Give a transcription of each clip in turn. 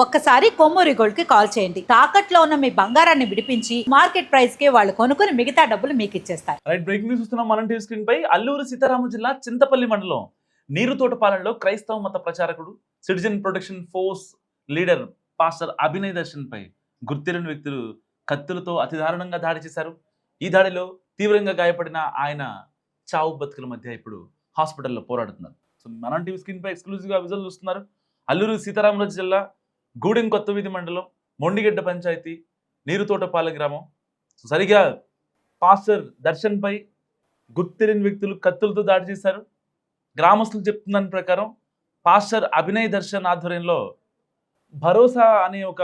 ఒక్కసారి కొమ్మూరి గోల్డ్ కి కాల్ చేయండి. తాకట్లో ఉన్న మీ బంగారాన్ని విడిపించి మార్కెట్ ప్రైస్ కి వాళ్ళు కొనుక్కుని మిగతా డబ్బులు మీకు ఇచ్చేస్తారు. రైట్, బ్రేకింగ్ న్యూస్ చూస్తున్నాం మనం టీవీ స్క్రీన్ పై. అల్లూరు సీతారామ జిల్లా చింతపల్లి మండలం నీరుతోటపాలెంలో క్రైస్తవ మత ప్రచారకుడు, citizen protection force leader pastor Abhinay Darshan పై గుర్తిలేని వ్యక్తులు కత్తులతో అతి దారుణంగా దాడి చేశారు. ఈ దాడిలో తీవ్రంగా గాయపడిన ఆయన చావు బతుకుల మధ్య ఇప్పుడు హాస్పిటల్లో పోరాడుతున్నారు. సో మనం టీవీ స్క్రీన్ పై ఎక్స్క్లూజివ్ గా విజువల్ చూస్తున్నారు. అల్లూరు సీతారామరాజు జిల్లా గూడెం కొత్తవీధి మండలం మొండిగడ్డ పంచాయతీ నీరుతోటపాలెం గ్రామం. సరిగా పాస్టర్ దర్శన్ పై గుర్తిలేని వ్యక్తులు కత్తులతో దాడి చేశారు. గ్రామస్తులు చెప్తున్న దాని ప్రకారం పాస్టర్ అభినయ్ దర్శన్ ఆధ్వర్యంలో భరోసా అనే ఒక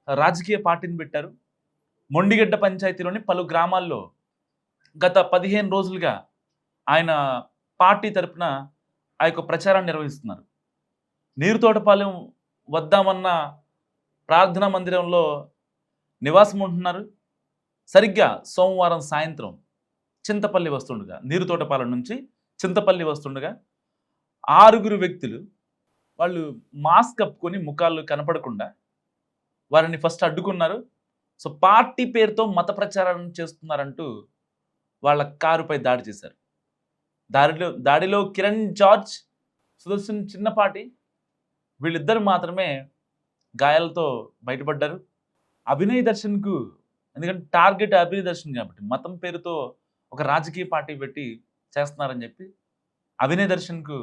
రాజకీయ పార్టీని పెట్టారు. మొండిగడ్డ పంచాయతీలోని పలు గ్రామాల్లో గత 15 రోజులుగా ఆయన పార్టీ తరపున ఆ యొక్క ప్రచారాన్ని నిర్వహిస్తున్నారు. నీరుతోటపాలెం వద్దామన్న ప్రార్థనా మందిరంలో నివాసం ఉంటున్నారు. సరిగ్గా సోమవారం సాయంత్రం చింతపల్లి వస్తుండగా, నీరుతోటపాలెం నుంచి చింతపల్లి వస్తుండగా 6 వ్యక్తులు వాళ్ళు మాస్క్ కప్పుకొని ముఖాలు కనపడకుండా వారిని ఫస్ట్ అడ్డుకున్నారు. సో పార్టీ పేరుతో మత ప్రచారం చేస్తున్నారంటూ వాళ్ళ కారుపై దాడి చేశారు. దాడిలో కిరణ్ జార్జ్, సుదర్శన్ చిన్నపాటి వీళ్ళిద్దరు మాత్రమే గాయాలతో బయటపడ్డారు. అభినయ్ దర్శన్కు, ఎందుకంటే టార్గెట్ అభినయ్ దర్శన్ కాబట్టి మతం పేరుతో ఒక రాజకీయ పార్టీ పెట్టి చేస్తున్నారని చెప్పి అభినయ్ దర్శన్కు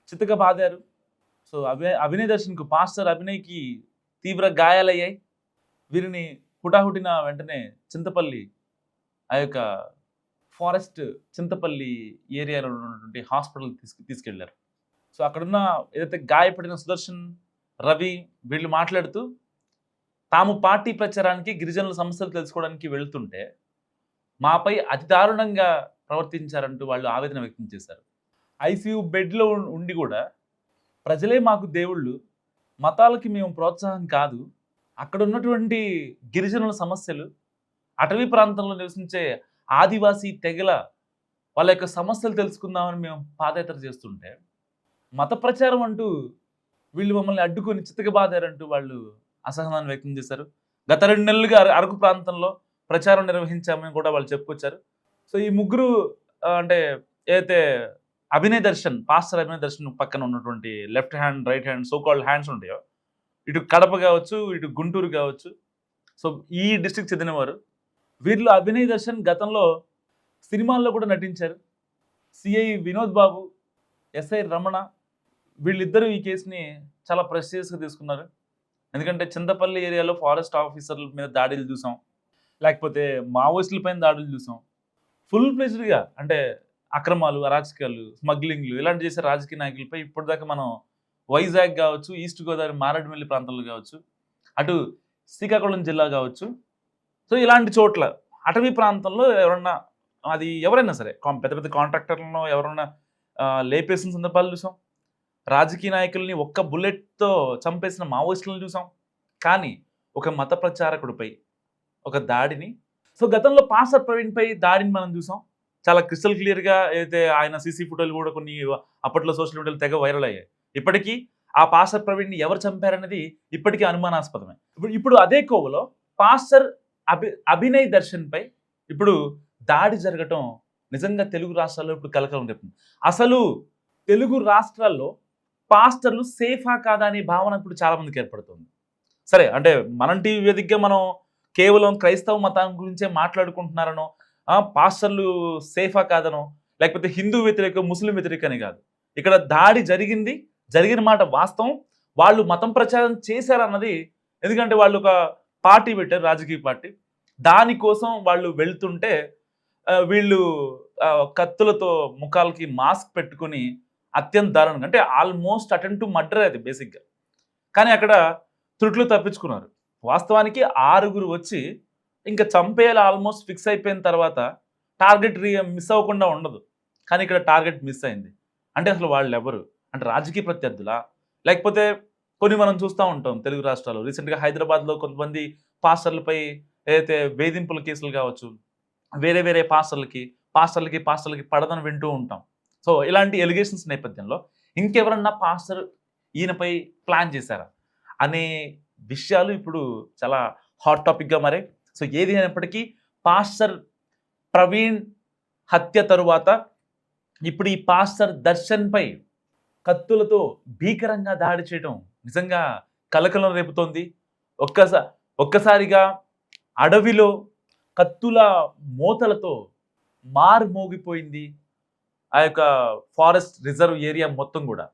చితక బాదారు. సో అభినయ్ దర్శన్కు, పాస్టర్ అభినయ్కి తీవ్ర గాయాలయ్యాయి. వీరిని హుటాహుటిన వెంటనే చింతపల్లి ఆ యొక్క ఫారెస్ట్ చింతపల్లి ఏరియాలో ఉన్నటువంటి హాస్పిటల్ తీసుకెళ్లారు. సో అక్కడున్న ఏదైతే గాయపడిన సుదర్శన్, రవి వీళ్ళు మాట్లాడుతూ తాము పార్టీ ప్రచారానికి గిరిజనుల సమస్యలు తెలుసుకోవడానికి వెళ్తుంటే మాపై అతి దారుణంగా ప్రవర్తించారంటూ వాళ్ళు ఆవేదన వ్యక్తం చేశారు. ఐసీయూ బెడ్లో ఉండి కూడా ప్రజలే మాకు దేవుళ్ళు, మతాలకి మేము ప్రోత్సాహం కాదు, అక్కడ ఉన్నటువంటి గిరిజనుల సమస్యలు, అటవీ ప్రాంతంలో నివసించే ఆదివాసీ తెగల వాళ్ళ యొక్క సమస్యలు తెలుసుకుందామని మేము పాదయాత్ర చేస్తుంటే మత ప్రచారం అంటూ వీళ్ళు మమ్మల్ని అడ్డుకొని చితకబాదారంటూ వాళ్ళు అసహనాన్ని వ్యక్తం చేశారు. గత 2 నెలలుగా అరకు ప్రాంతంలో ప్రచారం నిర్వహించామని కూడా వాళ్ళు చెప్పుకొచ్చారు. సో ఈ ముగ్గురు అంటే ఏదైతే అభినయ్ దర్శన్, పాస్టర్ అభినయ్ దర్శన్ పక్కన ఉన్నటువంటి left hand, right hand, so called hands ఉంటాయో, ఇటు కడప కావచ్చు, ఇటు గుంటూరు కావచ్చు, సో ఈ డిస్ట్రిక్ట్ చెందినవారు. వీరిలో అభినయ్ దర్శన్ గతంలో సినిమాల్లో కూడా నటించారు. సిఐ వినోద్ బాబు, ఎస్ఐ రమణ వీళ్ళిద్దరూ ఈ కేసుని చాలా ప్రెస్టీజియస్గా తీసుకున్నారు. ఎందుకంటే చింతపల్లి ఏరియాలో ఫారెస్ట్ ఆఫీసర్ల మీద దాడులు చూసాం, లేకపోతే మావోయిస్టుల పైన దాడులు చూసాం. ఫుల్ ప్లేజ్డ్గా అంటే అక్రమాలు, అరాచకాలు, స్మగ్లింగ్లు ఇలాంటి చేసే రాజకీయ నాయకులపై ఇప్పటిదాకా మనం వైజాగ్ కావచ్చు, ఈస్ట్ గోదావరి మారేడుమిల్లి ప్రాంతాల్లో కావచ్చు, అటు శ్రీకాకుళం జిల్లా కావచ్చు, సో ఇలాంటి చోట్ల అటవీ ప్రాంతంలో ఎవరన్నా, అది ఎవరైనా సరే పెద్ద పెద్ద కాంట్రాక్టర్లను ఎవరన్నా లేపేసిన సందర్భాలు చూసాం. రాజకీయ నాయకుల్ని ఒక్క బుల్లెట్తో చంపేసిన మావోయిస్టులను చూసాం. కానీ ఒక మత ప్రచారకుడిపై ఒక దాడిని, సో గతంలో పాస్టర్ ప్రవీణ్పై దాడిని మనం చూసాం. చాలా క్రిస్టల్ క్లియర్గా అయితే ఆయన సీసీ ఫోటోలు కూడా కొన్ని అప్పట్లో సోషల్ మీడియాలో తెగ వైరల్ అయ్యాయి. ఇప్పటికీ ఆ పాస్టర్ ప్రవీణ్ని ఎవరు చంపారనేది ఇప్పటికీ అనుమానాస్పదమే. ఇప్పుడు అదే కోవలో పాస్టర్ అభినయ్ దర్శన్ పై ఇప్పుడు దాడి జరగటం నిజంగా తెలుగు రాష్ట్రాల్లో ఇప్పుడు కలకలం రేపుతుంది. అసలు తెలుగు రాష్ట్రాల్లో పాస్టర్లు సేఫా కాదా అనే భావన ఇప్పుడు చాలా మందికి ఏర్పడుతుంది. సరే, అంటే మనం టీవీ వేదికగా మనం కేవలం క్రైస్తవ మతం గురించే మాట్లాడుకుంటున్నారనో, పాస్టర్లు సేఫా కాదనో, లేకపోతే హిందూ వ్యతిరేక, ముస్లిం వ్యతిరేక అని కాదు. ఇక్కడ దాడి జరిగిన మాట వాస్తవం. వాళ్ళు మతం ప్రచారం చేశారన్నది, ఎందుకంటే వాళ్ళు ఒక పార్టీ పెట్టారు, రాజకీయ పార్టీ. దానికోసం వాళ్ళు వెళ్తుంటే వీళ్ళు కత్తులతో ముఖాలకి మాస్క్ పెట్టుకుని అత్యంత దారుణంగా, అంటే ఆల్మోస్ట్ అటెంప్ట్ టు మర్డర్ అది బేసిక్గా. కానీ అక్కడ త్రుట్లు తప్పించుకున్నారు. వాస్తవానికి 6 వచ్చి ఇంకా చంపేయాలి ఆల్మోస్ట్ ఫిక్స్ అయిపోయిన తర్వాత టార్గెట్ మిస్ అవ్వకుండా ఉండదు. కానీ ఇక్కడ టార్గెట్ మిస్ అయింది. అంటే అసలు వాళ్ళు ఎవరు? అంటే రాజకీయ ప్రత్యర్థులా, లేకపోతే కొన్ని మనం చూస్తూ ఉంటాం తెలుగు రాష్ట్రాల్లో. రీసెంట్గా హైదరాబాద్లో కొంతమంది పాస్టర్లపై ఏదైతే వేధింపుల కేసులు కావచ్చు, వేరే పాస్టర్లకి పడదని వింటూ ఉంటాం. సో ఇలాంటి ఎలిగేషన్స్ నేపథ్యంలో ఇంకెవరన్నా పాస్టర్ ఈయనపై ప్లాన్ చేశారా? అనే విషయాలు ఇప్పుడు చాలా హాట్ టాపిక్గా మారాయి. సో ఏది అయినప్పటికీ పాస్టర్ ప్రవీణ్ హత్య తరువాత ఇప్పుడు ఈ పాస్టర్ దర్శన్పై కత్తులతో భీకరంగా దాడి చేయడం నిజంగా కలకలం రేపుతోంది. ఒక్కసారిగా అడవిలో కత్తుల మోతలతో మోగిపోయింది ఆ యొక్క ఫారెస్ట్ రిజర్వ్ ఏరియా మొత్తం కూడా.